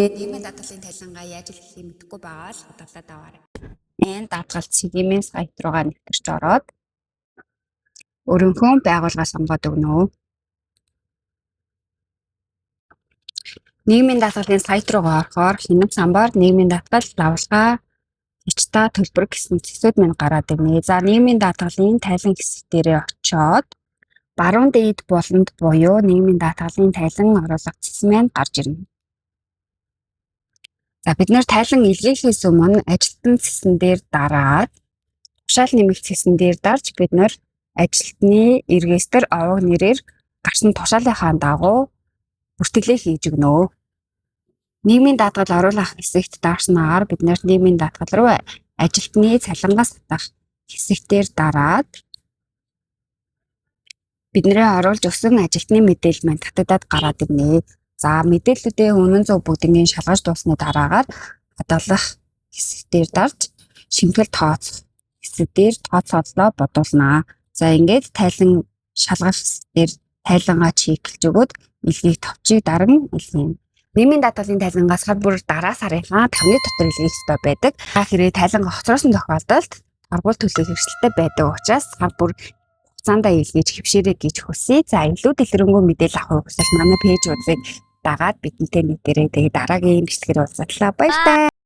нийгмийн даатгалын талингаа яаж хэлхийг мэдэхгүй байгаа л бодлоо даваарай. Энэ даатгал цэгийн сайт руугаа нэвтэрч ороод өөрийнхөө байгууллага сонгоод өгнө үү. Нийгмийн даатгалын сайт руугаа орохоор хянах самбаар нийгмийн даатгал лавлгаа ичта төлбөр гэсэн зэсүүд минь гараад ирнэ. За нийгмийн даатгалын тайлан хэсэг дээрээ очиод баруун дээд буланд буюу нийгмийн даатгалын тайлан оруулах зэс маань гарч ирнэ. За бид нэр тайлан илгээхээс өмнө ажилтны зэсэн дээр дараад тушаал нэмэх зэсэн дээр дарж бид нэр ажилтны эргээстэр овог нэрээр гарсан тушаалынхаа дагуу бүртгэлээ хийж өгнө. Нийгмийн даатгал оруулах хэсэгт даарснаар бид нэр нийгмийн даатгал руу ажилтны цалингаас татах хэсэгтээр дараад бидний оруулж өгсөн ажилтны мэдээлэл маань татагдаад гараад ирнэ. За мэдээллүүдээ үнэн зөв бүгднийг шалгаж дуусны дараагаар хадгалах хэсэгтээр дарж шимтгэл тооцох хэсэгтээр тооцоолоо бодуулнаа. За ингээд тайлан шалгах хэсэгтээр тайлангаа чиглэж өгөөд илгийг товчийг даран илгээнэ. Нийгмийн даатгалын тайлангаас хад бүр дараа сарынхаа 5-ны дотор илгээх ёстой байдаг. Та хэрэг тайлангаа хоцроосон тохиолдолд гаргуул төлөх хэрэгсэлтэй байдаг учраас хад бүр хугацаанд илгээж хэвшээрэй гэж хүсье. За илүү дэлгэрэнгүй мэдээлэл авах хүсвэл манай пэйж үзэг дагаад бидэнтэй нийтээрээ тэгээд дараагийн бичлэгээр уулзлаа. Баярлалаа.